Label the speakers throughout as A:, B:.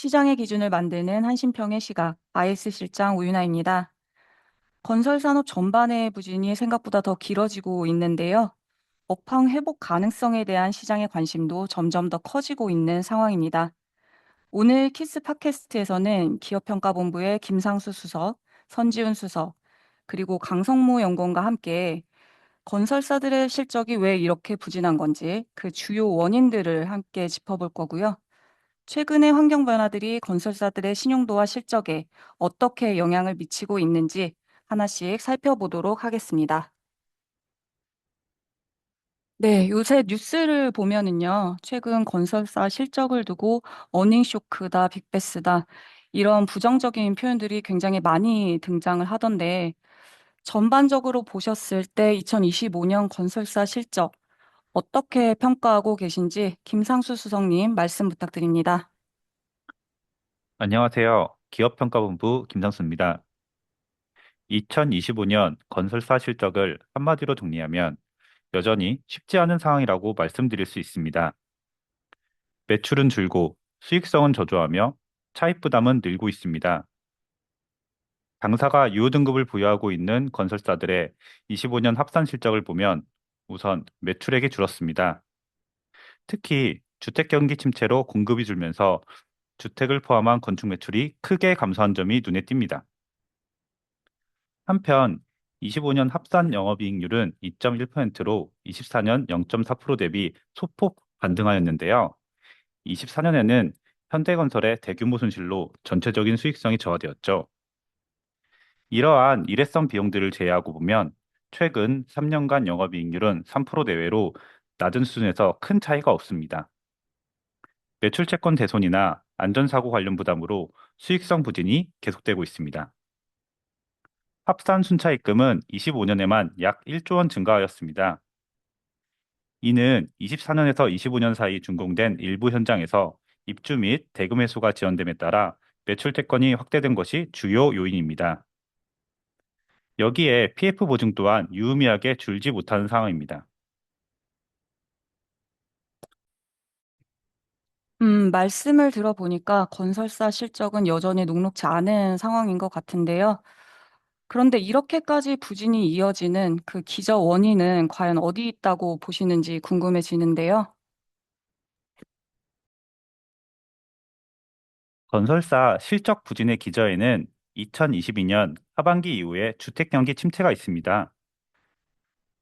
A: 시장의 기준을 만드는 한신평의 시각, IS 실장 우윤아입니다. 건설 산업 전반의 부진이 생각보다 더 길어지고 있는데요. 업황 회복 가능성에 대한 시장의 관심도 점점 더 커지고 있는 상황입니다. 오늘 키스 팟캐스트에서는 기업평가본부의 김상수 수석, 선지훈 수석, 그리고 강성무 연구원과 함께 건설사들의 실적이 왜 이렇게 부진한 건지 그 주요 원인들을 함께 짚어볼 거고요. 최근의 환경 변화들이 건설사들의 신용도와 실적에 어떻게 영향을 미치고 있는지 하나씩 살펴보도록 하겠습니다. 네, 요새 뉴스를 보면은요, 최근 건설사 실적을 두고 어닝 쇼크다, 빅베스다, 이런 부정적인 표현들이 굉장히 많이 등장을 하던데, 전반적으로 보셨을 때 2025년 건설사 실적 어떻게 평가하고 계신지 김상수 수석님 말씀 부탁드립니다.
B: 안녕하세요. 기업평가본부 김상수입니다. 2025년 건설사 실적을 한마디로 정리하면 여전히 쉽지 않은 상황이라고 말씀드릴 수 있습니다. 매출은 줄고 수익성은 저조하며 차입 부담은 늘고 있습니다. 당사가 유효 등급을 부여하고 있는 건설사들의 25년 합산 실적을 보면 우선 매출액이 줄었습니다. 특히 주택 경기 침체로 공급이 줄면서 주택을 포함한 건축 매출이 크게 감소한 점이 눈에 띕니다. 한편 25년 합산 영업이익률은 2.1%로 24년 0.4% 대비 소폭 반등하였는데요. 24년에는 현대건설의 대규모 손실로 전체적인 수익성이 저하되었죠. 이러한 일회성 비용들을 제외하고 보면 최근 3년간 영업이익률은 3% 내외로 낮은 수준에서 큰 차이가 없습니다. 매출 채권 대손이나 안전사고 관련 부담으로 수익성 부진이 계속되고 있습니다. 합산 순차입금은 25년에만 약 1조 원 증가하였습니다. 이는 24년에서 25년 사이 준공된 일부 현장에서 입주 및 대금 회수가 지연됨에 따라 매출 채권이 확대된 것이 주요 요인입니다. 여기에 PF 보증 또한 유의미하게 줄지 못하는 상황입니다.
A: 말씀을 들어보니까 건설사 실적은 여전히 녹록지 않은 상황인 것 같은데요. 그런데 이렇게까지 부진이 이어지는 그 기저 원인은 과연 어디 있다고 보시는지 궁금해지는데요.
B: 건설사 실적 부진의 기저에는 2022년 하반기 이후에 주택 경기 침체가 있습니다.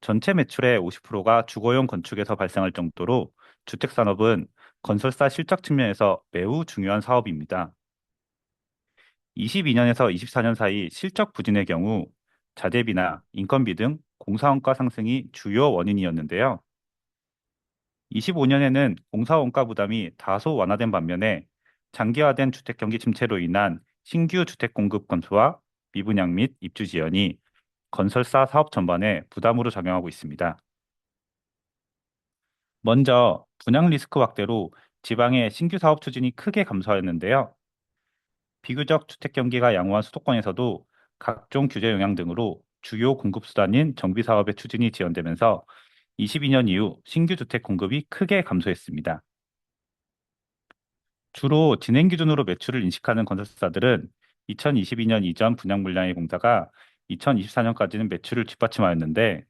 B: 전체 매출의 50%가 주거용 건축에서 발생할 정도로 주택 산업은 건설사 실적 측면에서 매우 중요한 사업입니다. 22년에서 24년 사이 실적 부진의 경우 자재비나 인건비 등 공사원가 상승이 주요 원인이었는데요. 25년에는 공사원가 부담이 다소 완화된 반면에 장기화된 주택 경기 침체로 인한 신규 주택 공급 감소와 미분양 및 입주 지연이 건설사 사업 전반에 부담으로 작용하고 있습니다. 먼저 분양 리스크 확대로 지방의 신규 사업 추진이 크게 감소하였는데요. 비교적 주택 경기가 양호한 수도권에서도 각종 규제 영향 등으로 주요 공급 수단인 정비 사업의 추진이 지연되면서 22년 이후 신규 주택 공급이 크게 감소했습니다. 주로 진행 기준으로 매출을 인식하는 건설사들은 2022년 이전 분양 물량의 공사가 2024년까지는 매출을 뒷받침하였는데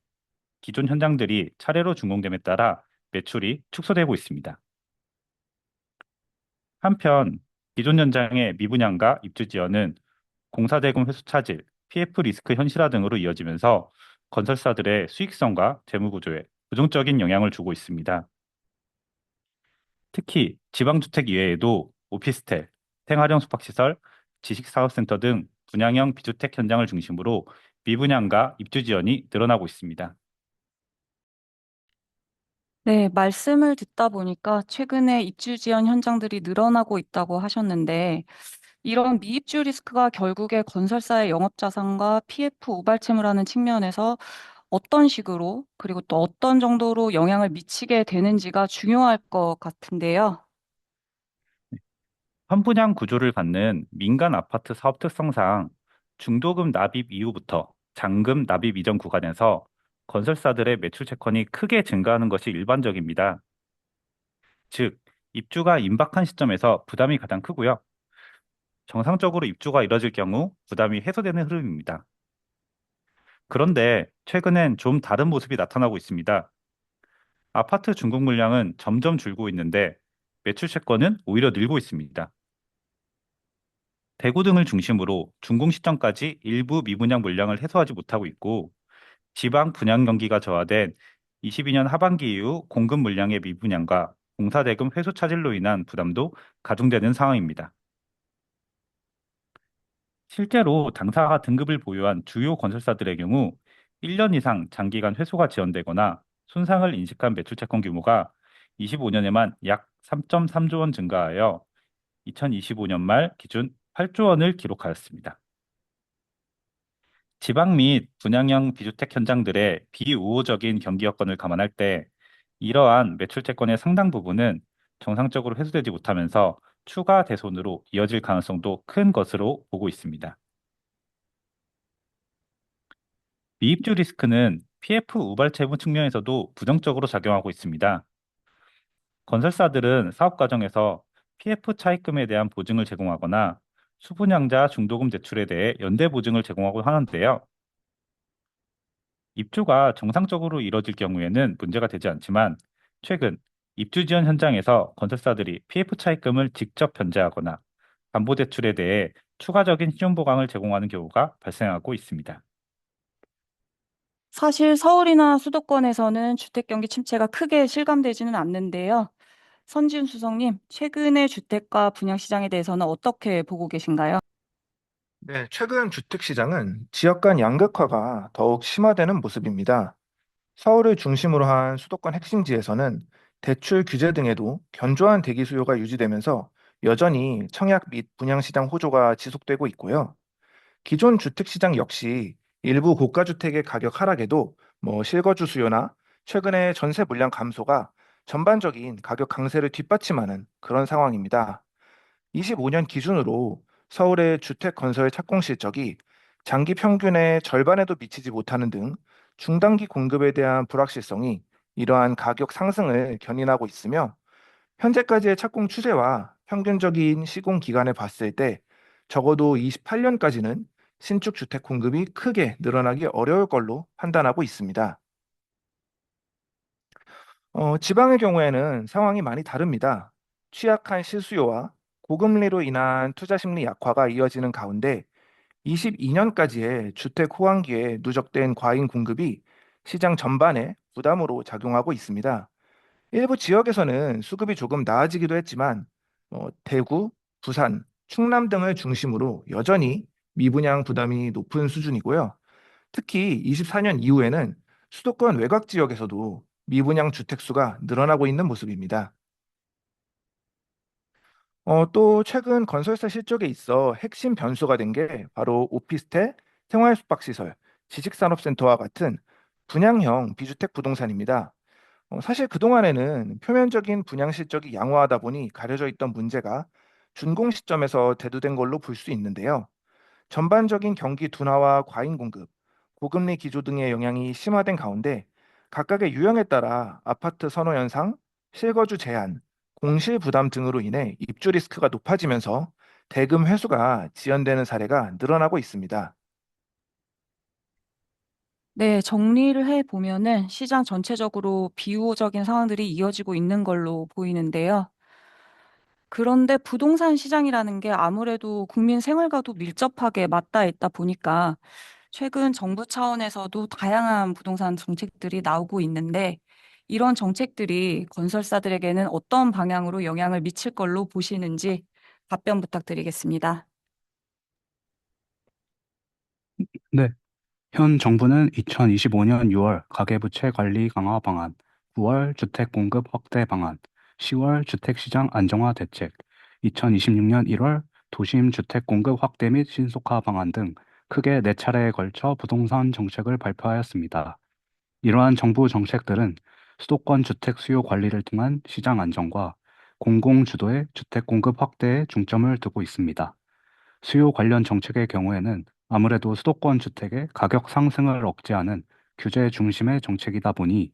B: 기존 현장들이 차례로 준공됨에 따라 매출이 축소되고 있습니다. 한편 기존 현장의 미분양과 입주 지연은 공사 대금 회수 차질, PF 리스크 현실화 등으로 이어지면서 건설사들의 수익성과 재무 구조에 부정적인 영향을 주고 있습니다. 특히 지방주택 이외에도 오피스텔, 생활형 숙박시설, 지식사업센터 등 분양형 비주택 현장을 중심으로 미분양과 입주 지연이 늘어나고 있습니다.
A: 네, 말씀을 듣다 보니까 최근에 입주 지연 현장들이 늘어나고 있다고 하셨는데, 이런 미입주 리스크가 결국에 건설사의 영업 자산과 PF 우발채물 하는 측면에서 어떤 식으로 그리고 또 어떤 정도로 영향을 미치게 되는지가 중요할 것 같은데요.
B: 환분양 구조를 갖는 민간 아파트 사업 특성상 중도금 납입 이후부터 잔금 납입 이전 구간에서 건설사들의 매출 채권이 크게 증가하는 것이 일반적입니다. 즉, 입주가 임박한 시점에서 부담이 가장 크고요. 정상적으로 입주가 이뤄질 경우 부담이 해소되는 흐름입니다. 그런데 최근엔 좀 다른 모습이 나타나고 있습니다. 아파트 중국 물량은 점점 줄고 있는데 매출 채권은 오히려 늘고 있습니다. 대구 등을 중심으로 준공 시점까지 일부 미분양 물량을 해소하지 못하고 있고 지방 분양 경기가 저하된 22년 하반기 이후 공급 물량의 미분양과 공사대금 회수 차질로 인한 부담도 가중되는 상황입니다. 실제로 당사가 등급을 보유한 주요 건설사들의 경우 1년 이상 장기간 회수가 지연되거나 손상을 인식한 매출채권 규모가 25년에만 약 3.3조 원 증가하여 2025년 말 기준 8조 원을 기록하였습니다. 지방 및 분양형 비주택 현장들의 비우호적인 경기 여건을 감안할 때 이러한 매출채권의 상당 부분은 정상적으로 회수되지 못하면서 추가 대손으로 이어질 가능성도 큰 것으로 보고 있습니다. 미입주 리스크는 PF 우발 채무 측면에서도 부정적으로 작용하고 있습니다. 건설사들은 사업 과정에서 PF 차입금에 대한 보증을 제공하거나 수분양자 중도금 대출에 대해 연대 보증을 제공하고 하는데요. 입주가 정상적으로 이뤄질 경우에는 문제가 되지 않지만 최근 입주 지원 현장에서 건설사들이 PF 차입금을 직접 변제하거나 담보대출에 대해 추가적인 신용보강을 제공하는 경우가 발생하고 있습니다.
A: 사실 서울이나 수도권에서는 주택 경기 침체가 크게 실감되지는 않는데요. 선지훈 수석님, 최근의 주택가 분양 시장에 대해서는 어떻게 보고 계신가요?
C: 네, 최근 주택 시장은 지역 간 양극화가 더욱 심화되는 모습입니다. 서울을 중심으로 한 수도권 핵심지에서는 대출 규제 등에도 견조한 대기 수요가 유지되면서 여전히 청약 및 분양 시장 호조가 지속되고 있고요. 기존 주택 시장 역시 일부 고가 주택의 가격 하락에도 실거주 수요나 최근의 전세 물량 감소가 전반적인 가격 강세를 뒷받침하는 그런 상황입니다. 25년 기준으로 서울의 주택 건설 착공 실적이 장기 평균의 절반에도 미치지 못하는 등 중단기 공급에 대한 불확실성이 이러한 가격 상승을 견인하고 있으며 현재까지의 착공 추세와 평균적인 시공 기간을 봤을 때 적어도 28년까지는 신축 주택 공급이 크게 늘어나기 어려울 걸로 판단하고 있습니다. 지방의 경우에는 상황이 많이 다릅니다. 취약한 실수요와 고금리로 인한 투자 심리 약화가 이어지는 가운데 22년까지의 주택 호황기에 누적된 과잉 공급이 시장 전반에 부담으로 작용하고 있습니다. 일부 지역에서는 수급이 조금 나아지기도 했지만 대구, 부산, 충남 등을 중심으로 여전히 미분양 부담이 높은 수준이고요. 특히 24년 이후에는 수도권 외곽 지역에서도 미분양 주택 수가 늘어나고 있는 모습입니다. 또 최근 건설사 실적에 있어 핵심 변수가 된 게 바로 오피스텔, 생활 숙박시설, 지식산업센터와 같은 분양형 비주택 부동산입니다. 사실 그동안에는 표면적인 분양 실적이 양호하다 보니 가려져 있던 문제가 준공 시점에서 대두된 걸로 볼 수 있는데요. 전반적인 경기 둔화와 과잉 공급, 고금리 기조 등의 영향이 심화된 가운데 각각의 유형에 따라 아파트 선호 현상, 실거주 제한, 공실 부담 등으로 인해 입주 리스크가 높아지면서 대금 회수가 지연되는 사례가 늘어나고 있습니다.
A: 네, 정리를 해 보면은 시장 전체적으로 비우호적인 상황들이 이어지고 있는 걸로 보이는데요. 그런데 부동산 시장이라는 게 아무래도 국민 생활과도 밀접하게 맞닿아 있다 보니까 최근 정부 차원에서도 다양한 부동산 정책들이 나오고 있는데 이런 정책들이 건설사들에게는 어떤 방향으로 영향을 미칠 걸로 보시는지 답변 부탁드리겠습니다.
D: 네, 현 정부는 2025년 6월 가계부채 관리 강화 방안, 9월 주택 공급 확대 방안, 10월 주택시장 안정화 대책, 2026년 1월 도심 주택 공급 확대 및 신속화 방안 등 크게 4차례에 걸쳐 부동산 정책을 발표하였습니다. 이러한 정부 정책들은 수도권 주택 수요 관리를 통한 시장 안정과 공공 주도의 주택 공급 확대에 중점을 두고 있습니다. 수요 관련 정책의 경우에는 아무래도 수도권 주택의 가격 상승을 억제하는 규제 중심의 정책이다 보니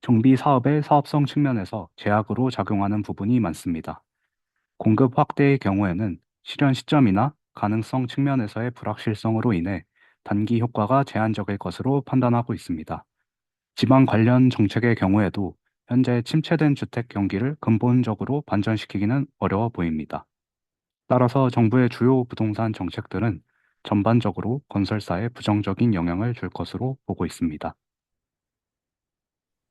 D: 정비 사업의 사업성 측면에서 제약으로 작용하는 부분이 많습니다. 공급 확대의 경우에는 실현 시점이나 가능성 측면에서의 불확실성으로 인해 단기 효과가 제한적일 것으로 판단하고 있습니다. 지방 관련 정책의 경우에도 현재 침체된 주택 경기를 근본적으로 반전시키기는 어려워 보입니다. 따라서 정부의 주요 부동산 정책들은 전반적으로 건설사에 부정적인 영향을 줄 것으로 보고 있습니다.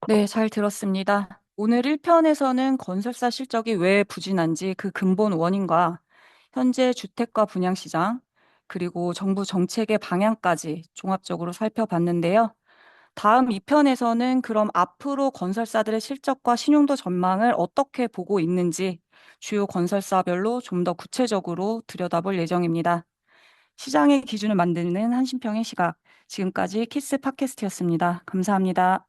A: 네, 잘 들었습니다. 오늘 1편에서는 건설사 실적이 왜 부진한지 그 근본 원인과 현재 주택과 분양 시장, 그리고 정부 정책의 방향까지 종합적으로 살펴봤는데요. 다음 2편에서는 그럼 앞으로 건설사들의 실적과 신용도 전망을 어떻게 보고 있는지 주요 건설사별로 좀 더 구체적으로 들여다볼 예정입니다. 시장의 기준을 만드는 한신평의 시각. 지금까지 키스 팟캐스트였습니다. 감사합니다.